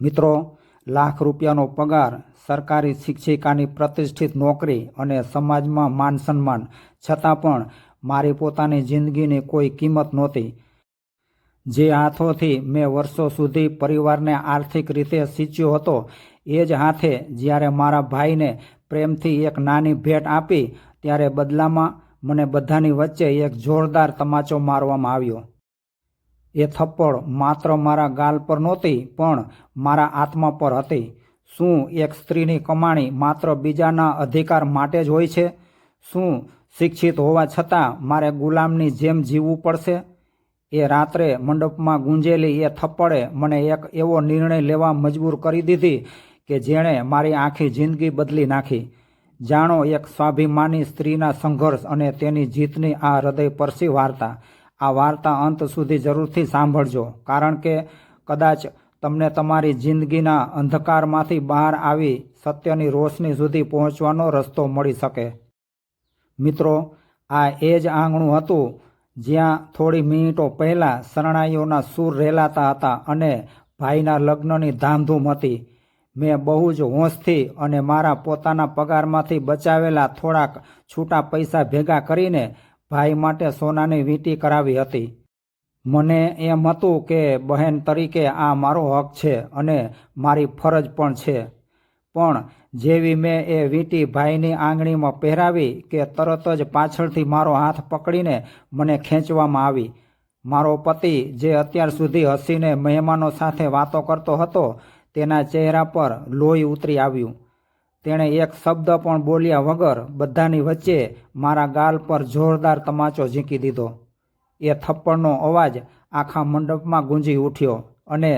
મિત્રો, લાખ રૂપિયાનો પગાર, સરકારી શિક્ષિકાની પ્રતિષ્ઠિત નોકરી અને સમાજમાં માન સન્માન, છતાં પણ મારી પોતાની જિંદગીની કોઈ કિંમત નહોતી. જે હાથોથી મેં વર્ષો સુધી પરિવારને આર્થિક રીતે સિંચ્યો હતો, એ જ હાથે જ્યારે મારા ભાઈને પ્રેમથી એક નાની ભેટ આપી, ત્યારે બદલામાં મને બધાની વચ્ચે એક જોરદાર તમાચો મારવામાં આવ્યો. એ થપ્પડ માત્ર મારા ગાલ પર નહોતી, પણ મારા આત્મા પર હતી. શું એક સ્ત્રીની કમાણી માત્ર બીજાના અધિકાર માટે જ હોય છે? શું શિક્ષિત હોવા છતાં મારે ગુલામની જેમ જીવવું પડશે? એ રાત્રે મંડપમાં ગુંજેલી એ થપ્પડે મને એક એવો નિર્ણય લેવા મજબૂર કરી દીધી કે જેણે મારી આખી જિંદગી બદલી નાખી. જાણો એક સ્વાભિમાની સ્ત્રીના સંઘર્ષ અને તેની જીતની આ હૃદયસ્પર્શી વાર્તા. આ વાર્તા અંત સુધી જરૂરથી સાંભળજો, કારણ કે કદાચ તમને તમારી જિંદગીના અંધકારમાંથી બહાર આવી સત્યની રોશની સુધી પહોંચવાનો રસ્તો મળી શકે. મિત્રો, આ એ જ આંગણું હતું જ્યાં થોડી મિનિટો પહેલાં શરણાઈઓના સૂર રેલાતા હતા અને ભાઈના લગ્નની ધામધૂમ હતી. મેં બહુ જ હોંશથી અને મારા પોતાના પગારમાંથી બચાવેલા થોડાક છૂટા પૈસા ભેગા કરીને ભાઈ માટે સોનાની વીંટી કરાવી હતી. મને એમ હતું કે બહેન તરીકે આ મારો હક છે અને મારી ફરજ પણ છે. પણ જેવી મેં એ વીંટી ભાઈની આંગળીમાં પહેરાવી કે તરત જ પાછળથી મારો હાથ પકડીને મને ખેંચવામાં આવી. મારો પતિ, જે અત્યાર સુધી હસીને મહેમાનો સાથે વાતો કરતો હતો, તેના ચહેરા પર લોહી ઉતરી આવ્યું. તેણે એક શબ્દ પણ બોલ્યા વગર બધાની વચ્ચે મારા ગાલ પર જોરદાર તમાચો ઝીંકી દીધો. એ થપ્પડનો અવાજ આખા મંડપમાં ગુંજી ઉઠ્યો અને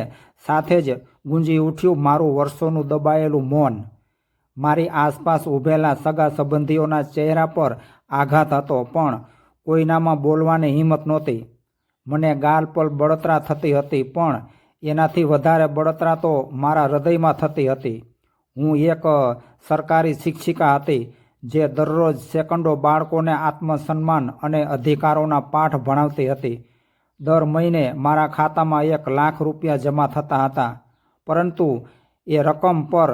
સાથે જ ગુંજી ઉઠ્યું મારું વર્ષોનું દબાયેલું મૌન. મારી આસપાસ ઊભેલા સગા સંબંધીઓના ચહેરા પર આઘાત હતો, પણ કોઈનામાં બોલવાની હિંમત નહોતી. મને ગાલ પર બળતરા થતી હતી, પણ એનાથી વધારે બળતરા તો મારા હૃદયમાં થતી હતી. હું એક સરકારી શિક્ષિકા હતી જે દરરોજ સેંકડો બાળકોને આત્મસન્માન અને અધિકારોના પાઠ ભણાવતી હતી. દર મહિને મારા ખાતામાં 1 લાખ રૂપિયા જમા થતા હતા, પરંતુ એ રકમ પર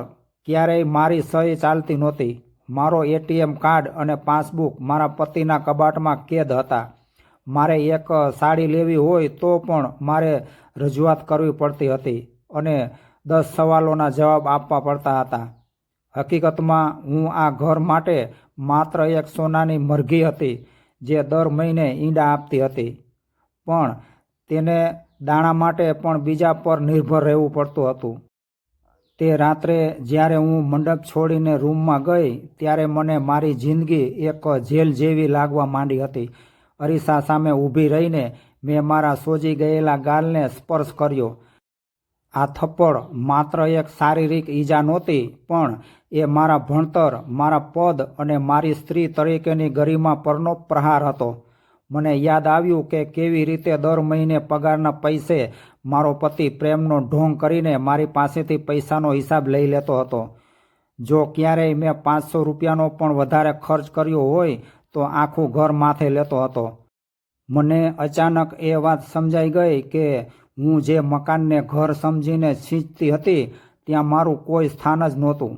ક્યારેય મારી સહી ચાલતી નહોતી. મારો ATM કાર્ડ અને પાસબુક મારા પતિના કબાટમાં કેદ હતા. મારે એક સાડી લેવી હોય તો પણ મારે રજૂઆત કરવી પડતી હતી અને 10 સવાલોના જવાબ આપવા પડતા હતા. હકીકતમાં હું આ ઘર માટે માત્ર એક સોનાની મરઘી હતી જે દર મહિને ઈંડા આપતી હતી, પણ તેને દાણા માટે પણ બીજા પર નિર્ભર રહેવું પડતું હતું. તે રાત્રે જ્યારે હું મંડપ છોડીને રૂમમાં ગઈ, ત્યારે મને મારી જિંદગી એક જેલ જેવી લાગવા માંડી હતી. અરીસા સામે ઊભી રહીને મેં મારા સોજી ગયેલા ગાલને સ્પર્શ કર્યો. આ થપ્પડ માત્ર એક શારીરિક ઈજા નહોતી, પણ એ મારા ભણતર, મારા પદ અને મારી સ્ત્રી તરીકેની ગરિમા પરનો પ્રહાર હતો. મને યાદ આવ્યું કે કેવી રીતે દર મહિને પગારના પૈસે મારો પતિ પ્રેમનો ઢોંગ કરીને મારી પાસેથી પૈસાનો હિસાબ લઈ લેતો હતો. જો ક્યારેય મેં 500 રૂપિયાનો પણ વધારે ખર્ચ કર્યો હોય તો આખું ઘર માથે લેતો હતો. મને અચાનક એ વાત સમજાઈ ગઈ કે હું જે મકાનને ઘર સમજીને સિંચતી હતી, ત્યાં મારું કોઈ સ્થાન જ નહોતું.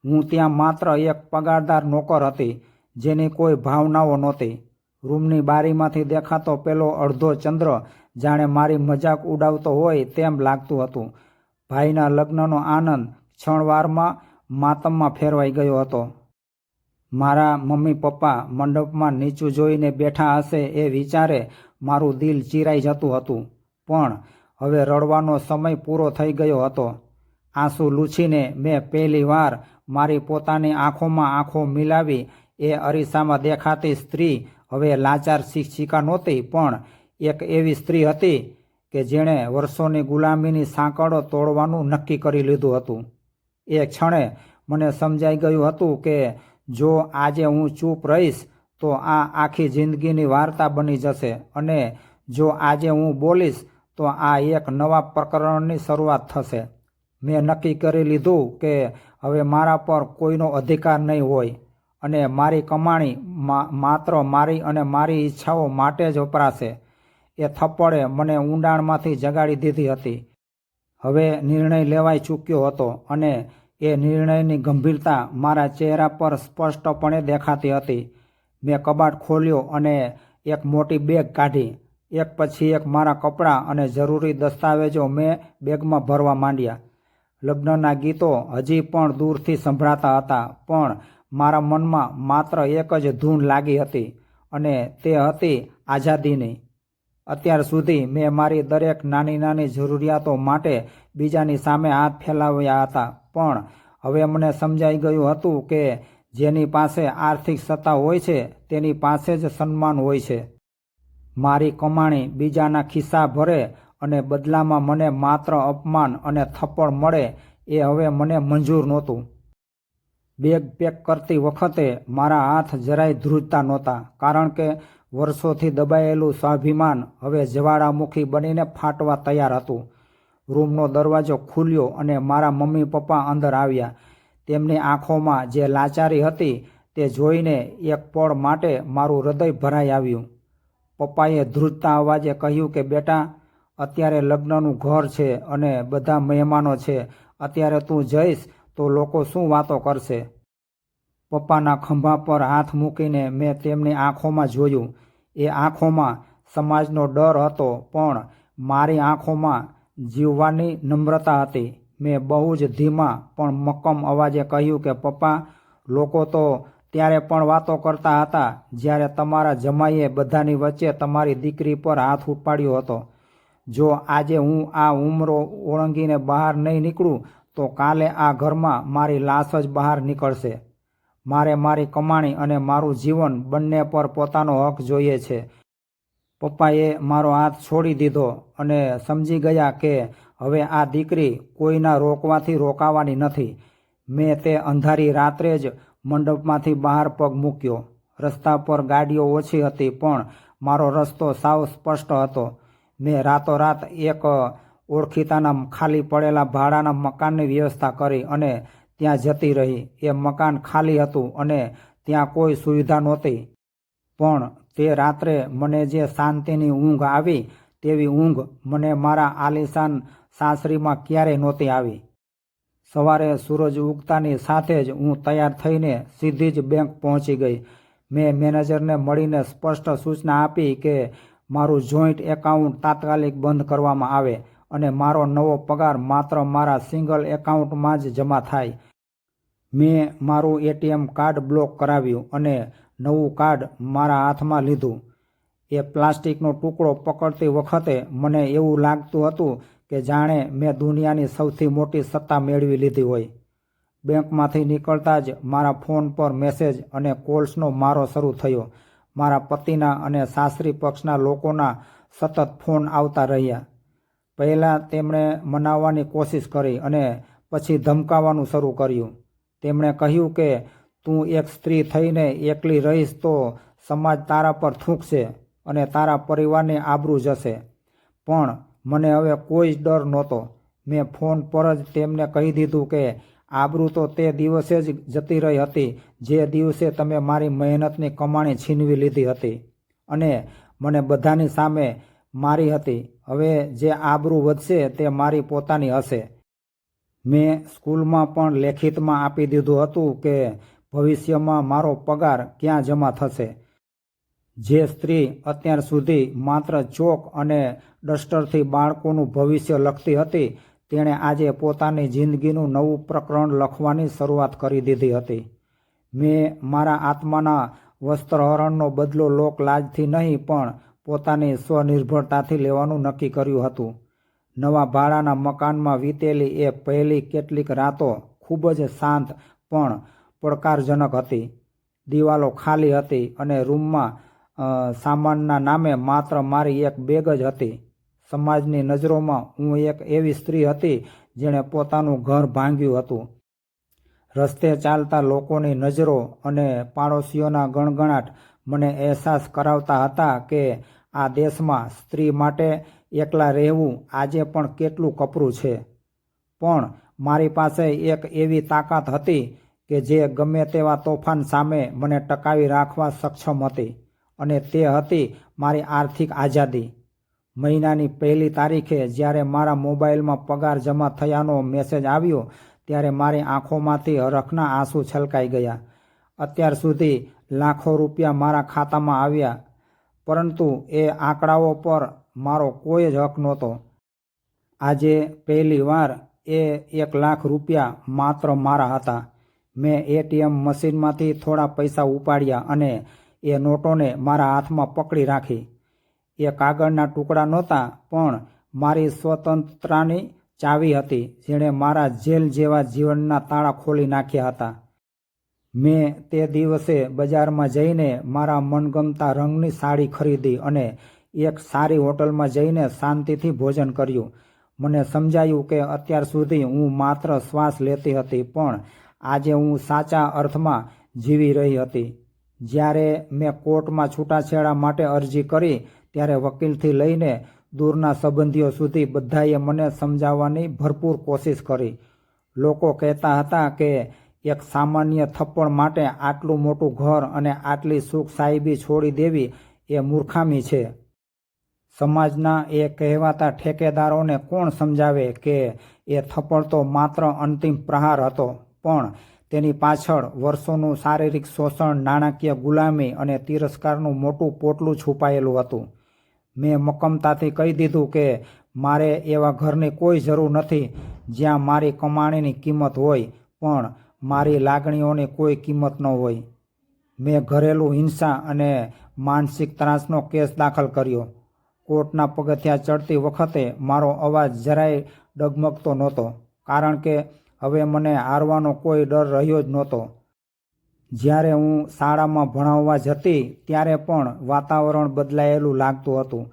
હું ત્યાં માત્ર એક પગારદાર નોકર હતી, જેની કોઈ ભાવનાઓ નહોતી. રૂમની બારીમાંથી દેખાતો પેલો અડધો ચંદ્ર જાણે મારી મજાક ઉડાવતો હોય તેમ લાગતું હતું. ભાઈના લગ્નનો આનંદ ક્ષણવારમાં માતમમાં ફેરવાઈ ગયો હતો. મારા મમ્મી પપ્પા મંડપમાં નીચું જોઈને બેઠા હશે એ વિચારે મારું દિલ ચીરાઈ જતું હતું. પણ હવે રડવાનો સમય પૂરો થઈ ગયો હતો. આંસુ લૂછીને મેં પહેલી વાર મારી પોતાની આંખોમાં આંખો મિલાવી. એ અરીસામાં દેખાતી સ્ત્રી હવે લાચાર શિક્ષિકા નહોતી, પણ એક એવી સ્ત્રી હતી કે જેણે વર્ષોની ગુલામીની સાંકળો તોડવાનું નક્કી કરી લીધું હતું. એ ક્ષણે મને સમજાઈ ગયું હતું કે જો આજે હું ચૂપ રહીશ તો આ આખી જિંદગીની વાર્તા બની જશે, અને જો આજે હું બોલીશ તો આ એક નવા પ્રકરણની શરૂઆત થશે. મેં નક્કી કરી લીધું કે હવે મારા પર કોઈનો અધિકાર નહીં હોય અને મારી કમાણી માત્ર મારી અને મારી ઈચ્છાઓ માટે જ વપરાશે. એ થપ્પડે મને ઊંડાણમાંથી જગાડી દીધી હતી. હવે નિર્ણય લેવાઈ ચૂક્યો હતો અને એ નિર્ણયની ગંભીરતા મારા ચહેરા પર સ્પષ્ટપણે દેખાતી હતી. મેં કબાટ ખોલ્યો અને એક મોટી બેગ કાઢી. એક પછી એક મારા કપડાં અને જરૂરી દસ્તાવેજો મેં બેગમાં ભરવા માંડ્યા. લગ્નના ગીતો હજી પણ દૂરથી સંભળાતા હતા, પણ મારા મનમાં માત્ર એક જ ધૂન લાગી હતી અને તે હતી આઝાદીની. અત્યાર સુધી મેં મારી દરેક નાની નાની જરૂરિયાતો માટે બીજાની સામે હાથ ફેલાવ્યા હતા, પણ હવે મને સમજાઈ ગયું હતું કે જેની પાસે આર્થિક સત્તા હોય છે તેની પાસે જ સન્માન હોય છે. મારી કમાણી બીજાના ખિસ્સા ભરે અને બદલામાં મને માત્ર અપમાન અને થપ્પડ મળે એ હવે મને મંજૂર નહોતું. બેગ પેક કરતી વખતે મારા હાથ જરાય ધ્રુજતા નહોતા, કારણ કે વર્ષોથી દબાયેલું સ્વાભિમાન હવે જ્વાળામુખી બનીને ફાટવા તૈયાર હતું. રૂમનો દરવાજો ખુલ્યો અને મારા મમ્મી પપ્પા અંદર આવ્યા. તેમની આંખોમાં જે લાચારી હતી તે જોઈને એક પળ માટે મારું હૃદય ભરાઈ આવ્યું. પપ્પાએ ધ્રુજતા અવાજે કહ્યું કે બેટા, અત્યારે લગ્નનું ઘર છે અને બધા મહેમાનો છે. અત્યારે તું જઈશ તો લોકો શું વાતો કરશે? પપ્પાના ખભા પર હાથ મૂકીને મેં તેમની આંખોમાં જોયું. એ આંખોમાં સમાજનો ડર હતો, પણ મારી આંખોમાં જીવવાની નમ્રતા હતી. મેં બહુ જ ધીમા પણ મક્કમ અવાજે કહ્યું કે પપ્પા, લોકો તો ત્યારે પણ વાતો કરતા હતા જ્યારે તમારા જમાઈએ બધાની વચ્ચે તમારી દીકરી પર હાથ ઉપાડ્યો હતો. જો આજે હું આ ઉંમરો ઓળંગીને બહાર નહીં નીકળું તો કાલે આ ઘરમાં મારી લાશ જ બહાર નીકળશે. મારે મારી કમાણી અને મારું જીવન બંને પર પોતાનો હક જોઈએ છે. પપ્પાએ મારો હાથ છોડી દીધો અને સમજી ગયા કે હવે આ દીકરી કોઈના રોકવાથી રોકાવાની નથી. મેં તે અંધારી રાત્રે જ મંડપમાંથી બહાર પગ મૂક્યો. રસ્તા પર ગાડીઓ ઓછી હતી, પણ મારો રસ્તો સાવ સ્પષ્ટ હતો. મેં રાતોરાત એક ઓળખીતાના ખાલી પડેલા ભાડાના મકાનની વ્યવસ્થા કરી અને ત્યાં જતી રહી. એ મકાન ખાલી હતું અને ત્યાં કોઈ સુવિધા નહોતી, પણ તે રાત્રે મને જે શાંતિની ઊંઘ આવી તેવી ઊંઘ મને મારા આલીશાન સાસરીમાં ક્યારેય નહોતી આવી. સવારે સૂરજ ઉગતાની સાથે જ હું તૈયાર થઈને સીધી જ બેંક પહોંચી ગઈ. મેં મેનેજરને મળીને સ્પષ્ટ સૂચના આપી કે મારું જોઈન્ટ એકાઉન્ટ તાત્કાલિક બંધ કરવામાં આવે અને મારો નવો પગાર માત્ર મારા સિંગલ એકાઉન્ટમાં જ જમા થાય. મેં મારું એટીએમ કાર્ડ બ્લોક કરાવ્યું અને નવું કાર્ડ મારા હાથમાં લીધું. એ પ્લાસ્ટિકનો ટુકડો પકડતી વખતે મને એવું લાગતું હતું કે જાણે મેં દુનિયાની સૌથી મોટી સત્તા મેળવી લીધી હોય. બેંકમાંથી નીકળતા જ મારા ફોન પર મેસેજ અને કોલ્સનો મારો શરૂ થયો. મારા પતિના અને સાસરી પક્ષના લોકોના સતત ફોન આવતા રહ્યા. પહેલાં તેમણે મનાવવાની કોશિશ કરી અને પછી ધમકાવવાનું શરૂ કર્યું. તેમણે કહ્યું કે તું એક સ્ત્રી થઈને એકલી રહીશ તો સમાજ તારા પર થૂંકશે અને તારા પરિવારની આબરૂ જશે. પણ મને હવે કોઈ જ ડર નહોતો. મેં ફોન પર જ તેમને કહી દીધું કે આબરૂ તો તે દિવસે જ જતી રહી હતી જે દિવસે તમે મારી મહેનતની કમાણી છીનવી લીધી હતી અને મને બધાની સામે મારી હતી. હવે જે આબરૂ વધશે તે મારી પોતાની હશે. મેં સ્કૂલમાં પણ લેખિતમાં આપી દીધું હતું કે ભવિષ્યમાં મારો પગાર ક્યાં જમા થશે. જે સ્ત્રી અત્યાર સુધી માત્ર ચોક અને ડસ્ટરથી બાળકોનું ભવિષ્ય લખતી હતી, તેણે આજે પોતાની જિંદગીનું નવું પ્રકરણ લખવાની શરૂઆત કરી દીધી હતી. મેં મારા આત્માના વસ્ત્રહરણનો બદલો લોકલાજથી નહીં પણ પોતાની સ્વનિર્ભરતાથી લેવાનું નક્કી કર્યું હતું. નવા ભાડાના મકાનમાં વીતેલી એ પહેલી કેટલીક રાતો ખૂબ જ શાંત પણ પડકારજનક હતી. દિવાલો ખાલી હતી અને રૂમમાં સામાનના નામે માત્ર મારી એક બેગ જ હતી. સમાજની નજરોમાં હું એક એવી સ્ત્રી હતી જેણે પોતાનું ઘર ભાંગ્યું હતું. રસ્તે ચાલતા લોકોની નજરો અને પાડોશીઓના ગણગણાટ મને અહેસાસ કરાવતા હતા કે આ દેશમાં સ્ત્રી માટે એકલા રહેવું આજે પણ કેટલું કપરું છે. પણ મારી પાસે એક એવી તાકાત હતી કે જે ગમે તેવા તોફાન સામે મને ટકાવી રાખવા સક્ષમ હતી, અને તે હતી મારી આર્થિક આઝાદી. મહિનાની પહેલી તારીખે જ્યારે મારા મોબાઈલમાં પગાર જમા થયાનો મેસેજ આવ્યો ત્યારે મારી આંખોમાંથી હરખના આંસુ છલકાઈ ગયા. અત્યાર સુધી લાખો રૂપિયા મારા ખાતામાં આવ્યા, પરંતુ એ આંકડાઓ પર મારો કોઈ જ હક નહોતો. આજે પહેલીવાર એ 1 લાખ રૂપિયા માત્ર મારા હતા. મેં એટીએમ મશીનમાંથી થોડા પૈસા ઉપાડ્યા અને એ નોટોને મારા હાથમાં પકડી રાખી. એ કાગળના ટુકડા નહોતા, પણ મારી સ્વતંત્રતાની ચાવી હતી, જેણે મારા જેલ જેવા જીવનના તાળા ખોલી નાખ્યા હતા. મેં તે દિવસે બજારમાં જઈને મારા મનગમતા રંગની સાડી ખરીદી અને એક સારી હોટલમાં જઈને શાંતિથી ભોજન કર્યું. મને સમજાયું કે અત્યાર સુધી હું માત્ર શ્વાસ લેતી હતી, પણ આજે હું સાચા અર્થમાં જીવી રહી હતી. જ્યારે મેં કોર્ટમાં છૂટાછેડા માટે અરજી કરી ત્યારે વકીલથી લઈને દૂરના સંબંધીઓ સુધી બધાએ મને સમજાવવાની ભરપૂર કોશિશ કરી. લોકો કહેતા હતા કે એક સામાન્ય થપ્પડ માટે આટલું મોટું ઘર અને આટલી સુખ સાહેબી છોડી દેવી એ મૂર્ખામી છે. સમાજના એ કહેવાતા ઠેકેદારોને કોણ સમજાવે કે એ થપ્પડ તો માત્ર અંતિમ પ્રહાર હતો, પણ તેની પાછળ વર્ષોનું શારીરિક શોષણ, નાણાકીય ગુલામી અને તિરસ્કારનું મોટું પોટલું છુપાયેલું હતું. મેં મક્કમતાથી કહી દીધું કે મારે એવા ઘરની કોઈ જરૂર નથી જ્યાં મારી કમાણીની કિંમત હોય, પણ મારી લાગણીઓની કોઈ કિંમત ન હોય. મેં ઘરેલું હિંસા અને માનસિક ત્રાસનો કેસ દાખલ કર્યો. કોર્ટના પગથિયાં ચડતી વખતે મારો અવાજ જરાય ડગમગતો નહોતો, કારણ કે હવે મને હારવાનો કોઈ ડર રહ્યો જ નહોતો. જ્યારે હું શાળામાં ભણાવવા જતી ત્યારે પણ વાતાવરણ બદલાયેલું લાગતું હતું.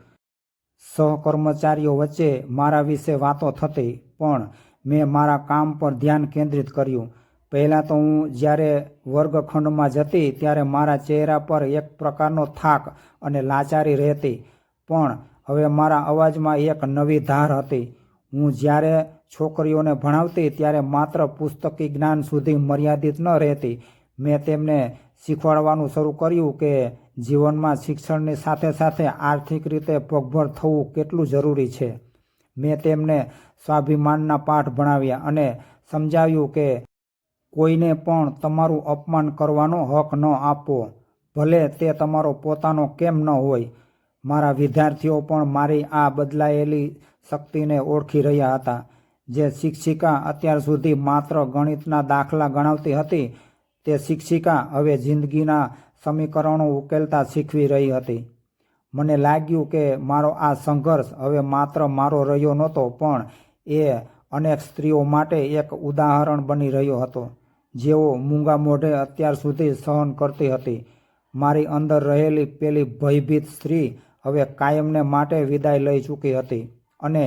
સહકર્મચારીઓ વચ્ચે મારા વિશે વાતો થતી, પણ મેં મારા કામ પર ધ્યાન કેન્દ્રિત કર્યું. પહેલાં તો હું જ્યારે વર્ગખંડમાં જતી ત્યારે મારા ચહેરા પર એક પ્રકારનો થાક અને લાચારી રહેતી, પણ હવે મારા અવાજમાં એક નવી ધાર હતી. હું જ્યારે છોકરીઓને ભણાવતી ત્યારે માત્ર પુસ્તકી જ્ઞાન સુધી મર્યાદિત ન રહેતી. મેં તેમને શીખવાડવાનું શરૂ કર્યું કે જીવનમાં શિક્ષણની સાથે સાથે આર્થિક રીતે પગભર થવું કેટલું જરૂરી છે. મેં તેમને સ્વાભિમાનના પાઠ ભણાવ્યા અને સમજાવ્યું કે કોઈને પણ તમારું અપમાન કરવાનો હક ન આપવો, ભલે તે તમારો પોતાનો કેમ ન હોય. મારા વિદ્યાર્થીઓ પણ મારી આ બદલાયેલી શક્તિને ઓળખી રહ્યા હતા. જે શિક્ષિકા અત્યાર સુધી માત્ર ગણિતના દાખલા ગણાવતી હતી, તે શિક્ષિકા હવે જિંદગીના સમીકરણો ઉકેલતા શીખવી રહી હતી. મને લાગ્યું કે મારો આ સંઘર્ષ હવે માત્ર મારો રહ્યો નહોતો, પણ એ અનેક સ્ત્રીઓ માટે એક ઉદાહરણ બની રહ્યો હતો, જેઓ મૂંગા મોઢે અત્યાર સુધી સહન કરતી હતી. મારી અંદર રહેલી પેલી ભયભીત સ્ત્રી હવે કાયમને માટે વિદાય લઈ ચૂકી હતી અને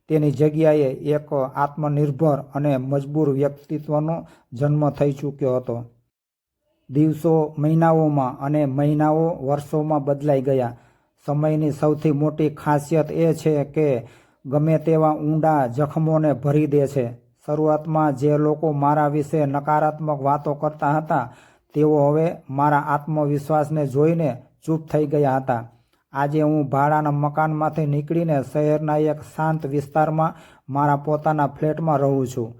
તેની જગ્યાએ એક આત્મનિર્ભર અને મજબૂર વ્યક્તિત્વનો જન્મ થઈ ચૂક્યો હતો. દિવસો મહિનાઓમાં અને મહિનાઓ વર્ષોમાં બદલાઈ ગયા. સમયની સૌથી મોટી ખાસિયત એ છે કે ગમે તેવા ઊંડા જખમોને ભરી દે છે. શરૂઆતમાં જે લોકો મારા વિશે નકારાત્મક વાતો કરતા હતા, તેઓ હવે મારા આત્મવિશ્વાસને જોઈને ચૂપ થઈ ગયા હતા. આજે હું ભાડાના મકાનમાંથી નીકળીને શહેરના એક શાંત વિસ્તારમાં મારા પોતાના ફ્લેટમાં રહું છું.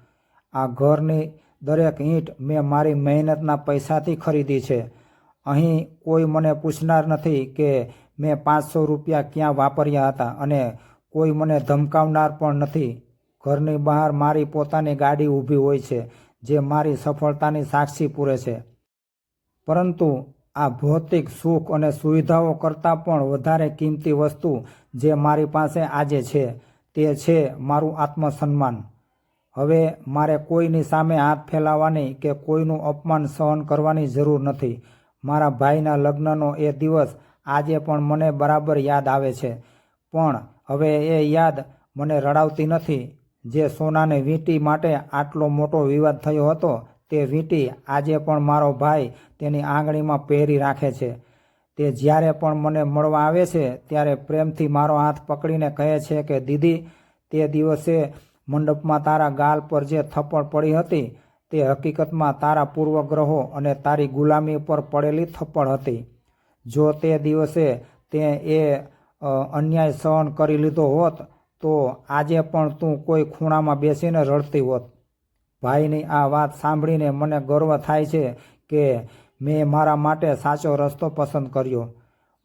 આ ઘરની દરેક ઈંટ મેં મારી મહેનતના પૈસાથી ખરીદી છે. અહીં કોઈ મને પૂછનાર નથી કે મેં 500 રૂપિયા ક્યાં વાપર્યા હતા, અને કોઈ મને ધમકાવનાર પણ નથી. ઘરની બહાર મારી પોતાની ગાડી ઊભી હોય છે, જે મારી સફળતાની સાક્ષી પૂરે છે. પરંતુ આ ભૌતિક સુખ અને સુવિધાઓ કરતાં પણ વધારે કિંમતી વસ્તુ જે મારી પાસે આજે છે, તે છે મારું આત્મસન્માન. હવે મારે કોઈની સામે હાથ ફેલાવવાની કે કોઈનું અપમાન સહન કરવાની જરૂર નથી. મારા ભાઈના લગ્નનો એ દિવસ આજે પણ મને બરાબર યાદ આવે છે, પણ હવે એ યાદ મને રડાવતી નથી. જે સોનાની વીંટી માટે આટલો મોટો વિવાદ થયો હતો, તે વીંટી આજે પણ મારો ભાઈ તેની આંગળીમાં પહેરી રાખે છે. તે જ્યારે પણ મને મળવા આવે છે ત્યારે પ્રેમથી મારો હાથ પકડીને કહે છે કે દીદી, તે દિવસે મંડપમાં તારા ગાલ પર જે થપ્પડ પડી હતી, તે હકીકતમાં તારા પૂર્વગ્રહો અને તારી ગુલામી પર પડેલી થપ્પડ હતી. જો તે દિવસે તે એ અન્યાય સહન કરી લીધો હોત તો આજે પણ તું કોઈ ખૂણામાં બેસીને રડતી હોત. ભાઈની આ વાત સાંભળીને મને ગર્વ થાય છે કે મેં મારા માટે સાચો રસ્તો પસંદ કર્યો.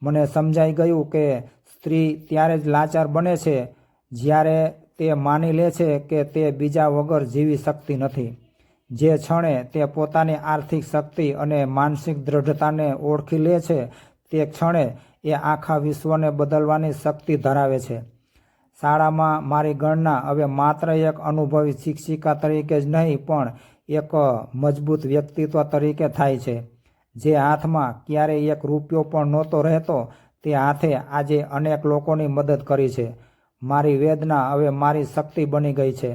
મને સમજાઈ ગયું કે સ્ત્રી ત્યારે જ લાચાર બને છે જ્યારે તે માની લે છે કે તે બીજા વગર જીવી શકતી નથી. જે ક્ષણે તે પોતાની આર્થિક શક્તિ અને માનસિક દ્રઢતાને ઓળખી લે છે તે ક્ષણે એ આખા વિશ્વને બદલવાની શક્તિ ધરાવે છે. શાળામાં મારી ગણના હવે માત્ર એક અનુભવી શિક્ષિકા તરીકે જ નહીં પણ એક મજબૂત વ્યક્તિત્વ તરીકે થાય છે. જે હાથમાં ક્યારેય એક રૂપિયો પણ નહોતો રહેતો તે હાથે આજે અનેક લોકોની મદદ કરી છે. મારી વેદના હવે મારી શક્તિ બની ગઈ છે.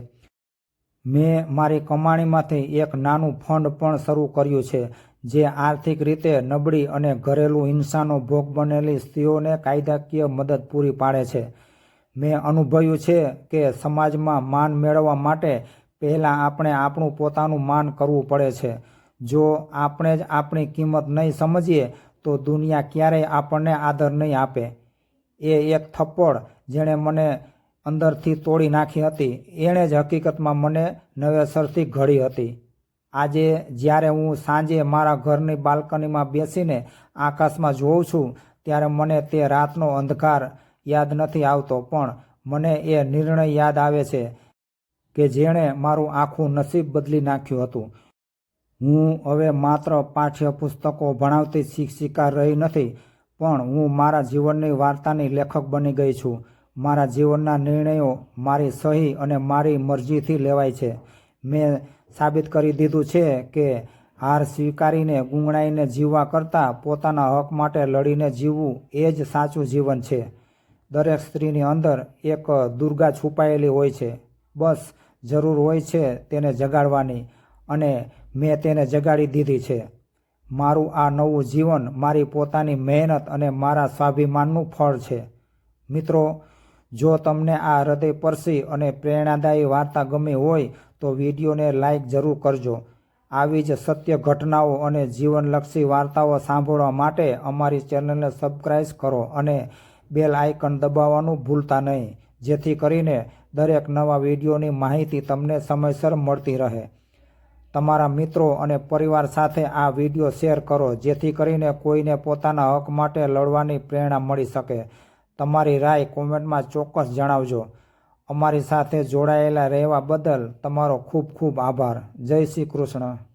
મેં મારી કમાણીમાંથી એક નાનું ફંડ પણ શરૂ કર્યું છે જે આર્થિક રીતે નબળી અને ઘરેલું હિંસાનો ભોગ બનેલી સ્ત્રીઓને કાયદાકીય મદદ પૂરી પાડે છે. મેં અનુભવ્યું છે કે સમાજમાં માન મેળવવા માટે પહેલાં આપણે આપણું પોતાનું માન કરવું પડે છે. જો આપણે જ આપણી કિંમત નહીં સમજીએ તો દુનિયા ક્યારેય આપણને આદર નહીં આપે. એ એક થપ્પડ જેણે મને અંદરથી તોડી નાખી હતી એણે જ હકીકતમાં મને નવેસરથી ઘડી હતી. આજે જ્યારે હું સાંજે મારા ઘરની બાલ્કનીમાં બેસીને આકાશમાં જોઉં છું ત્યારે મને તે રાતનો અંધકાર યાદ નથી આવતો પણ મને એ નિર્ણય યાદ આવે છે કે જેણે મારું આખું નસીબ બદલી નાખ્યું હતું. હું હવે માત્ર પાઠ્યપુસ્તકો ભણાવતી શિક્ષિકા રહી નથી પણ હું મારા જીવનની વાર્તાની લેખક બની ગઈ છું. મારા જીવનના નિર્ણયો મારી સહી અને મારી મરજીથી લેવાય છે. મેં સાબિત કરી દીધું છે કે હાર સ્વીકારીને ગુંગળાઈને જીવવા કરતાં પોતાના હક માટે લડીને જીવવું એ જ સાચું જીવન છે. દરેક સ્ત્રીની અંદર એક દુર્ગા છુપાયેલી હોય છે. બસ જરૂર હોય છે તેને જગાડવાની અને મેં તેને જગાડી દીધી છે. મારું આ નવું જીવન મારી પોતાની મહેનત અને મારા સ્વાભિમાનનું ફળ છે. મિત્રો, જો તમને આ હૃદયસ્પર્શી અને પ્રેરણાદાયી વાર્તા ગમી હોય તો વિડીયોને લાઈક જરૂર કરજો. આવી જ સત્ય ઘટનાઓ અને જીવનલક્ષી વાર્તાઓ સાંભળવા માટે અમારી ચેનલને સબસ્ક્રાઈબ કરો અને બેલ આઇકન દબાવવાનું ભૂલતા નહીં જેથી કરીને દરેક નવા વિડીયોની માહિતી તમને સમયસર મળતી રહે. તમારા મિત્રો અને પરિવાર સાથે આ વિડીયો શેર કરો જેથી કરીને કોઈને પોતાના હક માટે લડવાની પ્રેરણા મળી શકે. તમારી રાય કોમેન્ટમાં ચોક્કસ જણાવજો. અમારી સાથે જોડાયેલા રહેવા બદલ તમારો ખૂબ ખૂબ આભાર. જય શ્રી કૃષ્ણ.